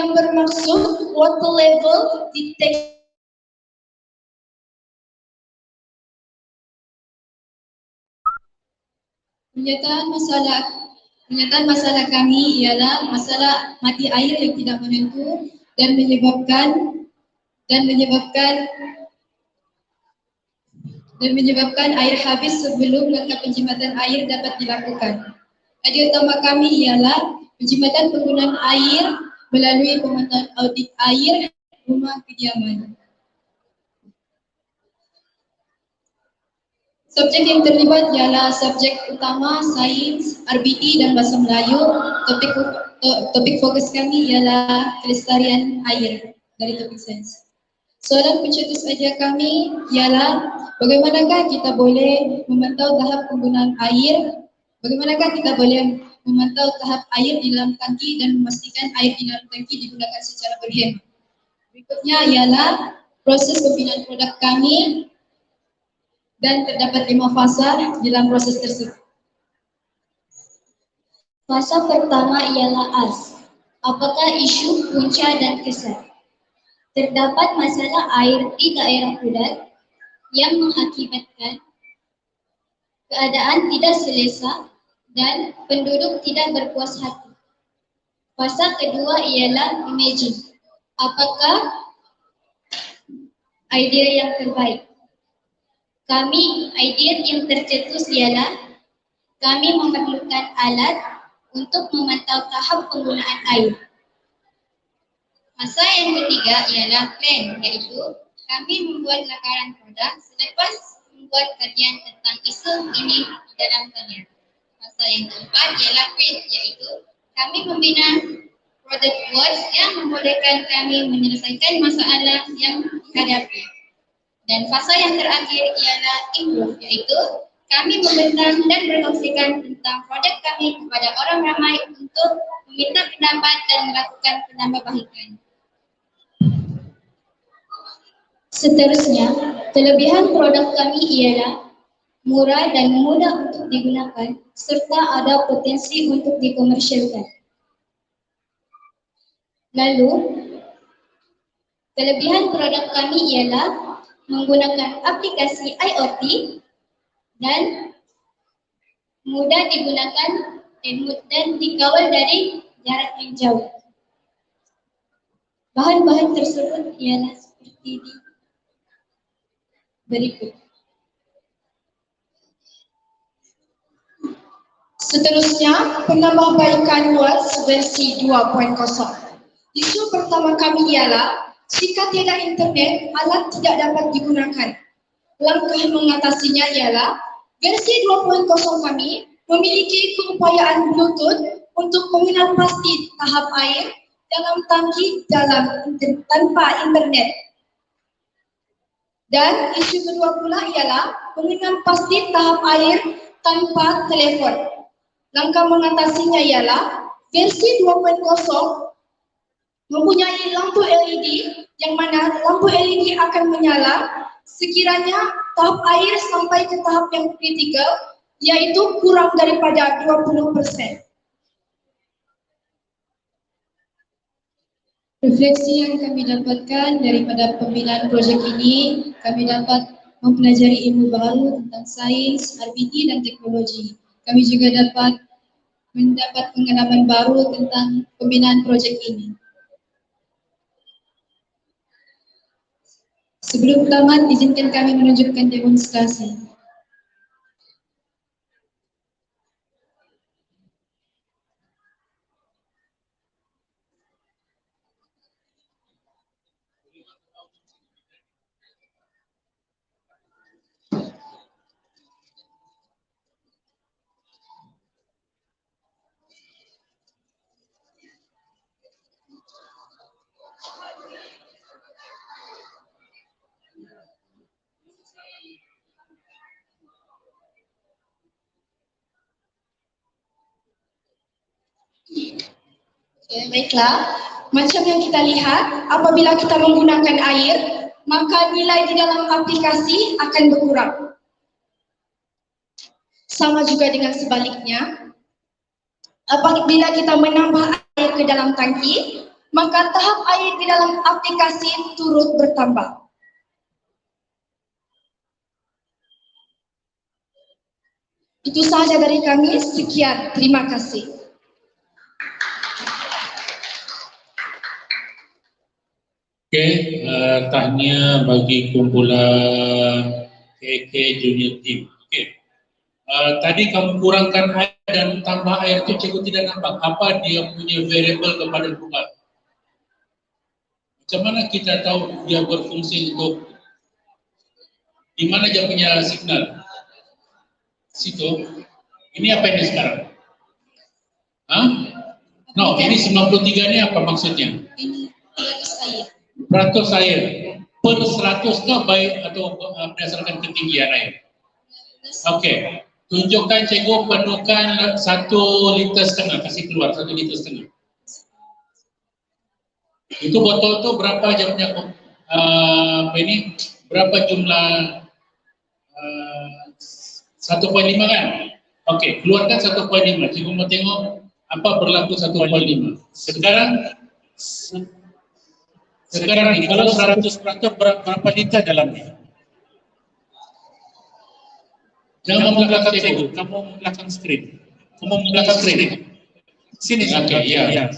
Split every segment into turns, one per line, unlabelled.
yang bermaksud water level detection. Pernyataan masalah kami ialah masalah mati air yang tidak menentu dan menyebabkan air habis sebelum langkah penjimatan air dapat dilakukan. Idea utama kami ialah penjimatan penggunaan air melalui pemantauan audit air rumah kediaman. Subjek yang terlibat ialah subjek utama sains, RBT dan bahasa Melayu. Topik fokus kami ialah kelestarian air dari topik sains. Soalan pencetus ajar kami ialah bagaimanakah kita boleh memantau tahap penggunaan air? Bagaimanakah kita boleh memantau tahap air di dalam tangki dan memastikan air di dalam tangki digunakan secara berhemat? Berikutnya ialah proses pembinaan produk kami dan terdapat 5 fasa dalam proses tersebut. Fasa pertama ialah AS. Apakah isu, punca dan kesan? Terdapat masalah air di daerah Kudat yang mengakibatkan keadaan tidak selesa dan penduduk tidak berpuas hati. Fasa kedua ialah imagine. Apakah idea yang terbaik? Idea yang tercetus ialah kami memerlukan alat untuk memantau tahap penggunaan air. Fasa yang ketiga ialah plan, iaitu kami membuat lakaran produk selepas membuat kajian tentang isu ini di dalam talian. Fasa yang keempat ialah create, iaitu kami membina product works yang membolehkan kami menyelesaikan masalah yang dihadapi. Dan fasa yang terakhir ialah improve, yaitu kami membentang dan berkongsikan tentang produk kami kepada orang ramai untuk meminta pendapat dan melakukan penambahbaikan. Seterusnya, kelebihan produk kami ialah murah dan mudah untuk digunakan serta ada potensi untuk dikomersialkan. Lalu, kelebihan produk kami ialah menggunakan aplikasi IoT dan mudah digunakan dan dikawal dari jarak yang jauh. Bahan-bahan tersebut ialah seperti berikut. Seterusnya, penambahbaikan Words versi 2.0. Isu pertama kami ialah jika tiada internet, alat tidak dapat digunakan. Langkah mengatasinya ialah versi 2.0 kami memiliki keupayaan Bluetooth untuk mengenal pasti tahap air dalam tangki tanpa internet. Dan isu kedua pula ialah mengenal pasti tahap air tanpa telepon. Langkah mengatasinya ialah versi 2.0 mempunyai lampu LED yang mana lampu LED akan menyala sekiranya tahap air sampai ke tahap yang kritikal, yaitu kurang daripada 20%. Refleksi yang kami dapatkan daripada pembinaan projek ini, kami dapat mempelajari ilmu baru tentang sains, RBT dan teknologi. Kami juga dapat mendapat pengalaman baru tentang pembinaan projek ini. Sebelum tamat, izinkan kami menunjukkan demonstrasi. Baiklah, macam yang kita lihat, apabila kita menggunakan air, maka nilai di dalam aplikasi akan berkurang. Sama juga dengan sebaliknya, apabila kita menambah air ke dalam tangki,
maka tahap air di dalam aplikasi turut bertambah. Itu sahaja dari kami. Sekian, terima kasih.
Oke, tahniah bagi kumpulan KK Junior Team. Oke, tadi kamu kurangkan air dan tambah air itu cikgu tidak nampak apa dia punya variable kepada perubahan. Macam mana kita tahu dia berfungsi untuk di mana dia punya signal? Situ. Ini apa ini sekarang? Hah? No, ini 93 ini apa maksudnya?
Ini 100 air.
100 air. Per 100 kah baik atau berdasarkan ketinggian air? Oke. Tunjukkan cikgu penuhkan 1,5 liter, kasih keluar 1,5 liter. Itu botol tu berapa dia punya ini? Berapa jumlah 1,5 kan? Oke, keluarkan 1,5. Cikgu mau tengok apa berlaku 1,5. Sekarang ini kalau 100% berapa liter dalamnya? Jangan membelakang cikgu, kamu membelakang screen. Kamu membelakang screen. Sini, oke, ya.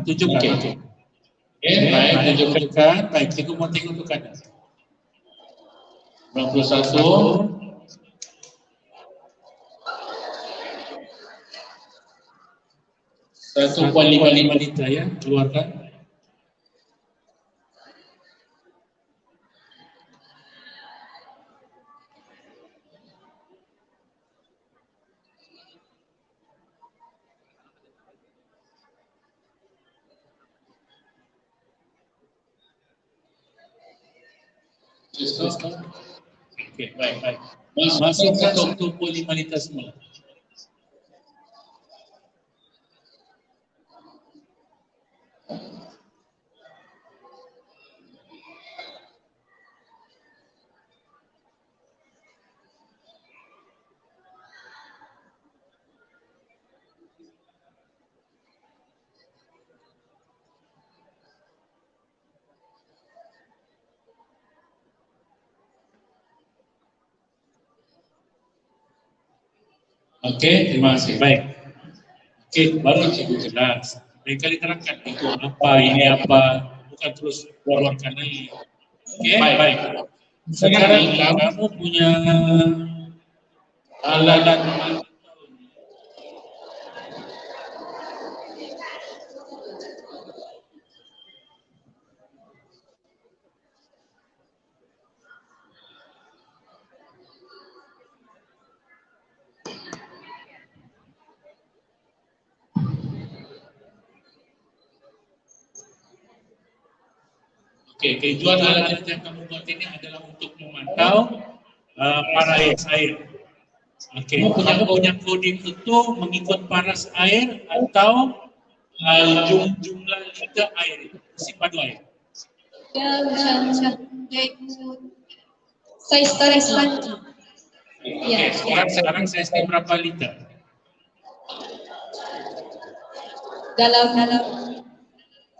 Tunjukkan. Oke, baik, tunjukkan. Baik, cikgu mau tengok tunjukkan. 91. 1,5 liter ya, keluarkan. Oke, baik. Masukkan 1,5 liter semula. Oke, terima kasih. Baik. Oke, baru cikgu jelas. Mereka diterangkan itu apa, ini apa, bukan terus keluarkan lagi. Oke, baik. Sekarang kamu punya alat. Oke, tujuan alat yang kamu buat ini adalah untuk memantau paras air. Oke, kamu punya coding itu mengikut paras air atau jumlah liter air itu, sipadu air.
Ya, bisa dia ikut size lagi.
Ya. Sekarang size berapa liter?
Dalam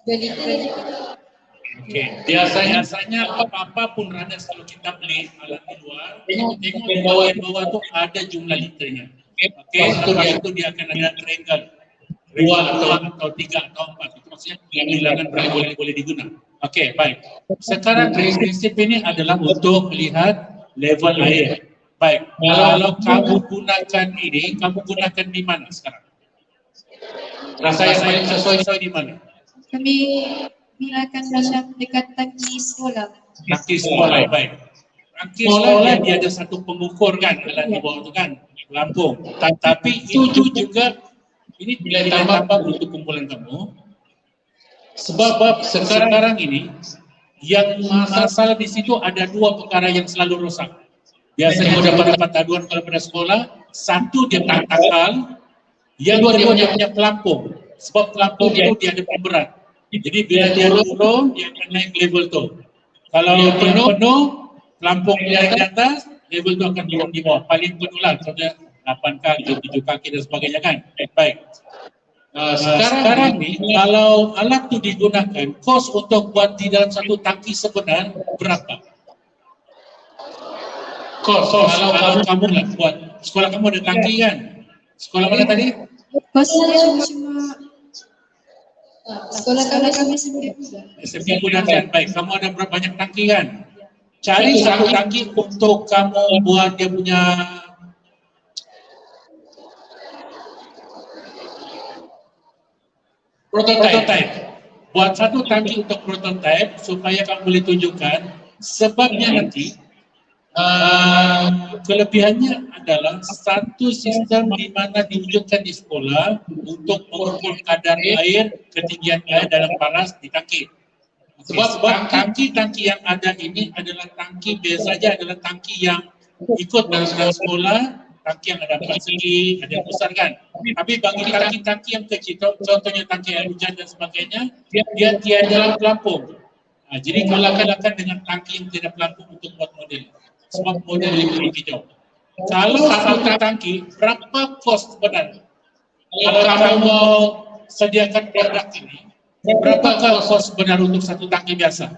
2 liter.
Oke, biasanya apa-apa pun ada kalau kita beli alat di luar, tengok di bawah itu ada jumlah liternya. Oke, setelah itu dia akan ada triangle 2 atau 3 atau 4. Itu maksudnya bilangan boleh digunakan. Oke, baik. Sekarang prinsip ini adalah untuk melihat level air. Baik, kalau kamu gunakan ini, kamu gunakan di mana sekarang? Rasa yang paling sesuai di mana?
Kami gunakan macam dekat tangki sekolah.
Tangki sekolah, baik. Tangki sekolah dia ada satu pengukur kan, alat di bawah itu kan, pelampung. Tapi itu juga ini bila ditambah untuk kumpulan kamu. Sebab sekarang ini yang masalah di situ ada 2 perkara yang selalu rusak. Biasanya dapat aduan kalau pada sekolah, satu dia tak takal, yang kedua dia punya pelampung. Sebab pelampung itu dia ada pemberat. Jadi bila dia turun, dia akan naik level tu. Kalau penuh, pelampung dia di atas, level tu akan turun di bawah. Paling penuh lah, contohnya 8 kaki, 7 kaki dan sebagainya kan. Baik. Sekarang ni kalau alat tu digunakan, kos untuk buat di dalam satu tangki sebenar berapa? Kos kalau kamu nak buat, sekolah kamu ada tangki kan? Sekolah mana tadi?
Kos saya cuma sekolah kami SMK Kuda.
SMK Kuda kan? Baik, kamu ada berapa banyak tangki kan? Cari satu tangki untuk kamu buat dia punya prototype. Buat satu tangki untuk prototype supaya kamu boleh tunjukkan. Sebabnya nanti kelebihannya adalah satu sistem di mana diwujudkan di sekolah untuk mengukur kadar air, ketinggian air dalam panas di tangki. Sebab tangki-tangki yang ada ini adalah tangki biasa saja, adalah tangki yang ikut dalam sekolah, tangki yang ada persegi, ada yang besar kan. Tapi bagi tangki-tangki yang kecil, contohnya tangki air hujan dan sebagainya, dia tiada pelampung. Jadi gunakan dengan tangki yang tidak pelampung untuk buat model. Sebab model lebih hijau. Kalau satu tangki, berapa kos sebenarnya? Kalau kamu mau sediakan produk ini, berapa kos sebenarnya untuk satu tangki biasa?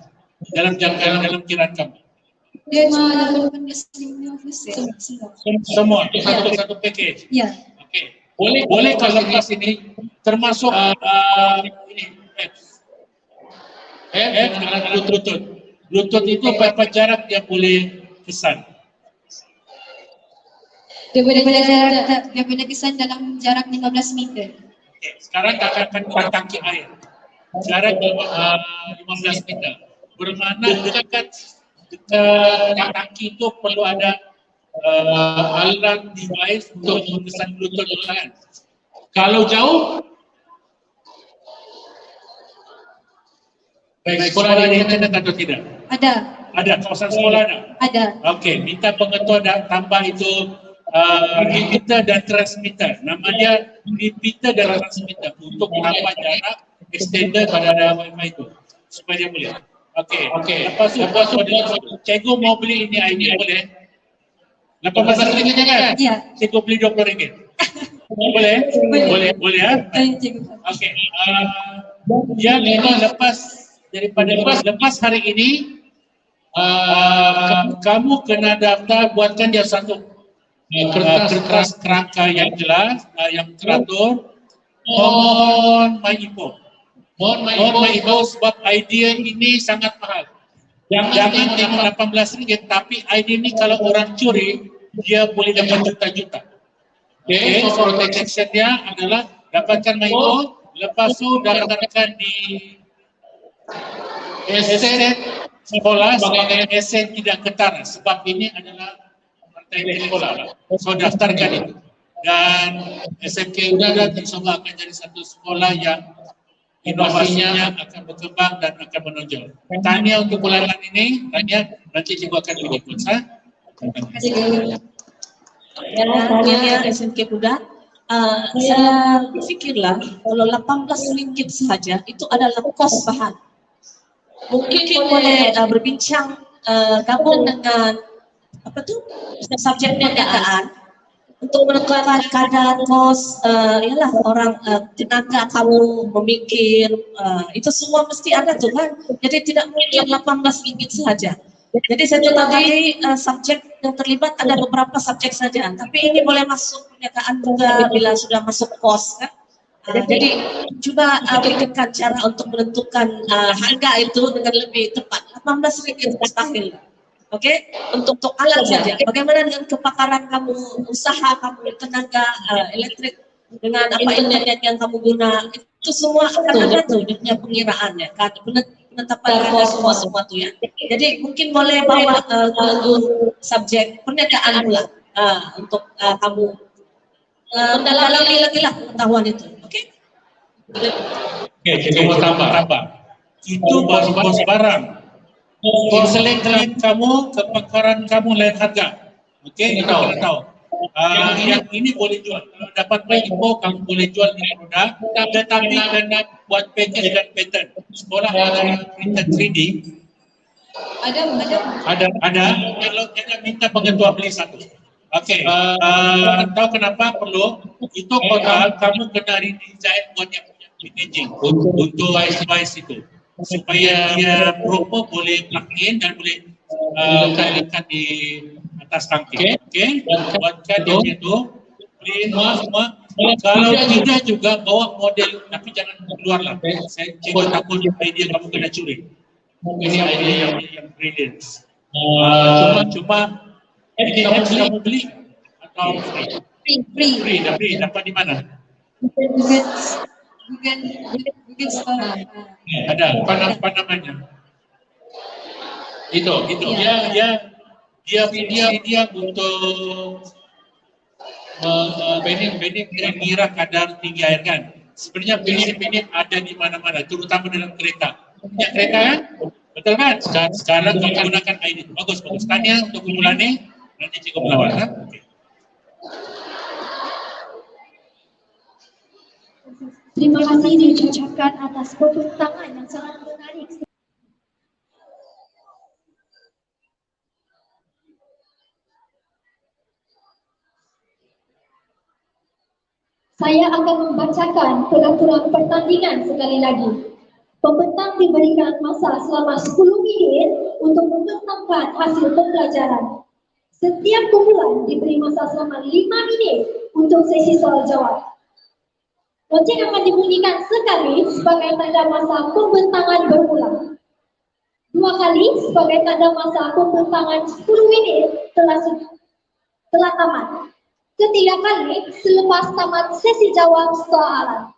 Dalam kiraan kamu?
Dia cuma 18,5
semua satu package.
Ya.
Okey. Boleh kalau lepas ini termasuk ini dengan Bluetooth. Bluetooth itu berapa jarak dia boleh kesan?
Dia boleh kesan dalam jarak 15 meter.
Okay. Sekarang katakan tangki air. Jarak 15 meter. Bermakna dekat tangki itu perlu ada alat device untuk mengesan Bluetooth kan. Kalau jauh, baik, sekolah ada internet atau tidak?
Ada.
Ada, kawasan sekolah ada?
Ada.
Okey, minta pengetua tambah itu repeater dan transmitter. Nama dia repeater dan transmitter untuk tambah jarak extender pada Wi-Fi itu supaya dia boleh. Okey. Lepas tu cikgu mau beli ini boleh? 18 ringgit kan?
Ya.
Cikgu beli 20 ringgit. Boleh ya? Okey. Yang memang lepas hari ini kamu kena daftar, buatkan dia satu kertas kerangka yang jelas, yang teratur. Mohon maaf sebab idea ini sangat mahal. Jangan tengok 18 ringgit, tapi idea ini kalau orang curi, dia boleh dapat juta-juta. Okay, so protection dia adalah dapatkan MyGo, lepas tu daftarkan di aset sekolah sebagai aset tidak ketara, sebab ini adalah partai sekolah. So daftarkan itu. Dan SMK Udara insyaAllah akan jadi satu sekolah yang inovasinya akan berkembang dan akan menonjol. Tahniah untuk bulanan ini, tahniah, nanti cikgu akan beri pulsa.
Terima kasih.
Tahniah SMK Kuda. Saya berfikirlah kalau 18 ringgit sahaja itu adalah kos bahan. Mungkin boleh berbincang gabung dengan subjek perniagaan untuk menentukan kadar kos, ialah orang tenaga kamu memikir, itu semua mesti ada tuh kan. Jadi tidak mungkin 18 ringgit saja. Jadi saya tadi subjek yang terlibat ada beberapa subjek saja, tapi ini boleh masuk perniagaan juga bila sudah masuk kos kan. Jadi coba pikirkan cara untuk menentukan harga itu dengan lebih tepat. 18 ringgit mustahil. Okey, untuk alat saja. Bagaimana dengan kepakaran kamu, usaha kamu, tenaga elektrik dengan internet yang kamu guna, itu semua akan ada tuh dia punya pengiraannya, kan penetapan harga semua tuh ya. Jadi mungkin boleh bawa subjek perniagaan pula untuk kamu mendalami lagi lah pengetahuan itu. Okey?
Okey, cikgu mau tambah. Itu baru kos barang. Konseling kamu, kepakaran kamu lain harga. Okey, kita tahu. Yang ini boleh jual. Kalau dapat baik info, kamu boleh jual ini produk. Tetapi kena buat package dan pattern. Sekolah ada printer 3D.
Ada.
Ada. Kalau kita minta pengetua beli satu. Okey, tahu kenapa perlu? Itu total kamu kena redesign buat yang punya packaging untuk device itu supaya dia proper boleh plug in dan boleh lekat di atas tangki. Okey, buatkan dia itu clean semua. Kalau tidak juga bawa model, tapi jangan keluar lah. Saya cikgu takut idea kamu kena curi. Ini idea yang brilliant. Cuma ini kamu beli atau free? Dapat di mana?
Bukan store.
Ada apa namanya? Itu dia untuk benih kira-kira kadar tinggi air kan. Sebenarnya benih ada di mana-mana, terutama dalam kereta. Punya kereta kan? Betul kan? Sekarang kamu gunakan air itu. Bagus. Tanya untuk kumpulan ni, nanti cikgu melawat. Okay.
Terima kasih diucapkan atas tepuk tangan yang sangat menarik. Saya akan membacakan peraturan pertandingan sekali lagi. Pembentang diberikan masa selama 10 minit untuk membentangkan hasil pembelajaran. Setiap kumpulan diberi masa selama 5 minit untuk sesi soal jawab. Lonceng akan dibunyikan sekali sebagai tanda masa pembentangan bermula. 2 kali sebagai tanda masa pembentangan 10 minit telah tamat. 3 kali selepas tamat sesi jawab soalan.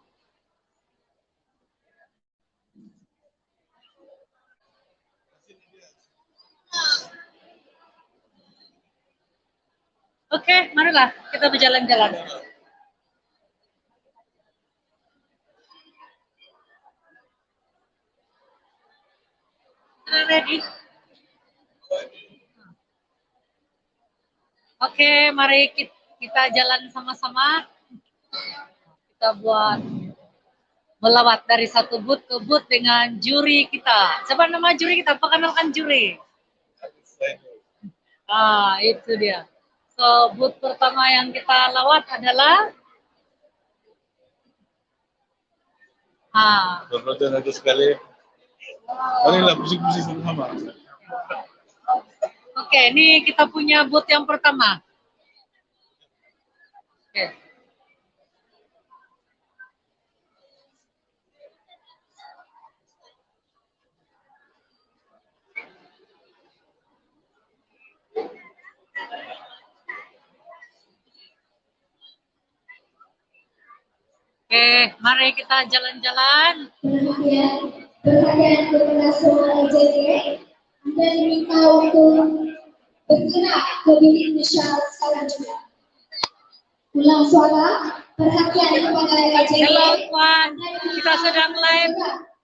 Oke, marilah kita berjalan-jalan. Ready? Oke, mari kita jalan sama-sama. Kita buat melawat dari satu booth ke booth dengan juri kita. Siapa nama juri kita? Perkenalkan juri. Itu dia. So, booth pertama yang kita lawat adalah
Saudara sekali. Marilah musik-musik sama.
Oke, ini kita punya booth yang pertama. Oke. Oke, mari kita jalan-jalan.
Perhatian kepada semua AJK, Anda diminta untuk bergerak ke bilik inisial selanjutnya. Ulang suara, perhatian kepada AJK.
Halo Puan, kita sedang live.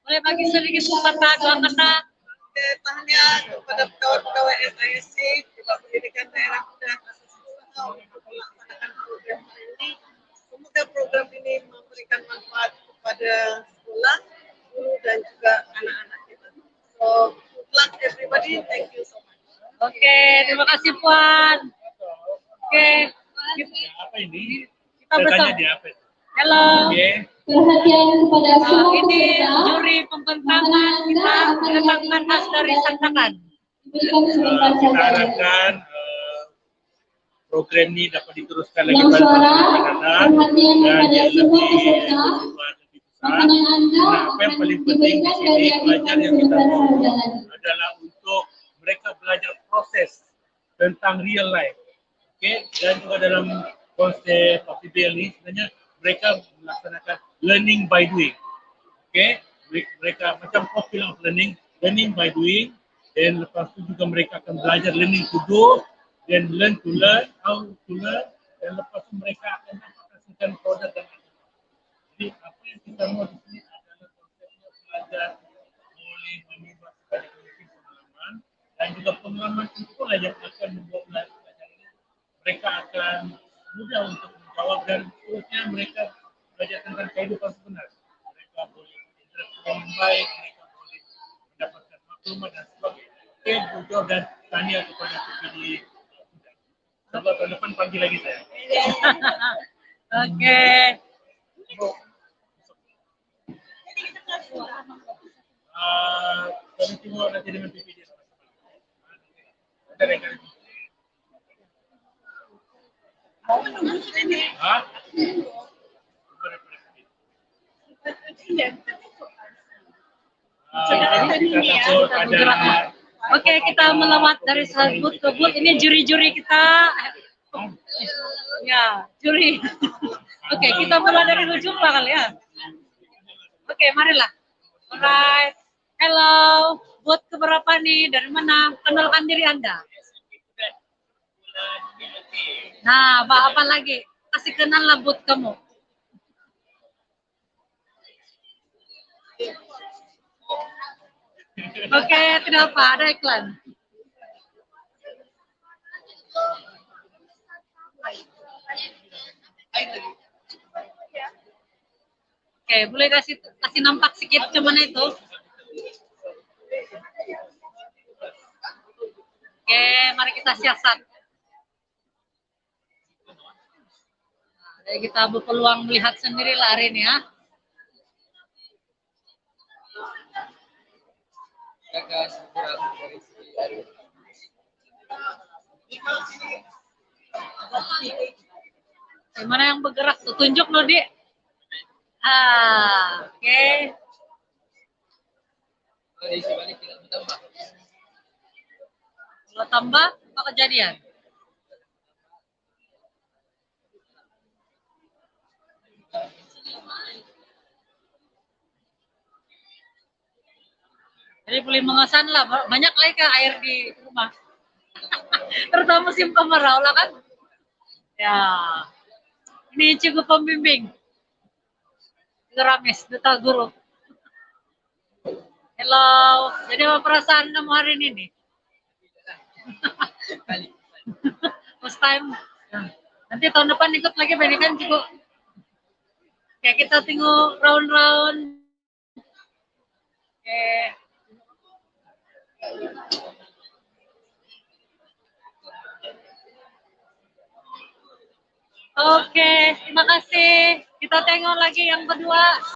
Boleh bagi sedikit patah dua kata.
Tahniah kepada pegawai SISC, juga pendidikan daerah muda untuk melaksanakan program ini. Semoga program ini memberikan manfaat kepada sekolah, guru dan juga anak-anak kita. So, good luck everybody. Thank you so much.
Oke, terima kasih Puan. Oke,
Apa ini?
kita bersama. Halo.
Perhatian kepada semua
Ini
peserta.
juri pembentangan kita menetapkan khas dari Santangan.
Berikan sebentar
Kita
saja.
harapkan program ini dapat diteruskan lagi
Ulang
pada
suara,
masa akan datang
perhatian
dan
kepada
yang
semua
lebih
peserta.
besar.
Makanan Anda
Nah, apa yang
akan
paling penting di
diberikan
sini
dari
pelajar yang kita
sebentar
mau
saja lagi.
adalah untuk mereka belajar proses tentang real life. Okay? Dan juga dalam konsep PBL ini sebenarnya mereka melaksanakan learning by doing. Okay? Mereka macam popular of learning by doing. Dan lepas itu juga mereka akan belajar learning to do, then learn to learn, how to learn, dan lepas itu mereka akan menghasilkan produk dan jadi apa yang kita mau di sini adalah konsepnya belajar boleh menimbang sekali pengalaman dan juga pengalaman itulah yang akan membuat pelajar ini mereka akan mudah untuk menjawab dan seterusnya mereka belajar tentang kehidupan sebenar. Mereka boleh berinteraksi dengan baik, mereka boleh mendapatkan maklumat dan sebagainya. Oke, butuh dan tanya kepada PPD. Coba tahun depan panggil lagi saya.
Oke.
Kami tunggu nanti dengan PPD. Ada rekan. Hah? Kita ada.
Oke, kita melewat dari booth ke booth. Ini juri-juri kita. Ya, juri. Oke, kita mulai dari ujung lah kali ya. Oke, marilah. Alright. Hello, booth keberapa nih? Dari mana? Kenalkan diri Anda. Nah, apa lagi? Kasih kenal lah booth kamu. Oke, tidak apa, ada iklan. Oke, boleh kasih nampak sedikit cuman itu. Oke, mari kita siasat. Nah, jadi kita berpeluang melihat sendiri lah hari ini ya. Gimana yang bergerak tuh? Tunjuk loh, Dik. Oke. Kalau tambah, apa kejadian? Jadi boleh mengesan lah, banyak lagi kan air di rumah. Terutama musim kemarau lah kan. Ya, ini cukup pembimbing. Geramis, duta guru. Hello, jadi apa perasaan kamu hari ini nih? First time. Nanti tahun depan ikut lagi, berarti kan cukup. Kayak kita tengok round-round. Oke. Oke, terima kasih. Kita tengok lagi yang kedua.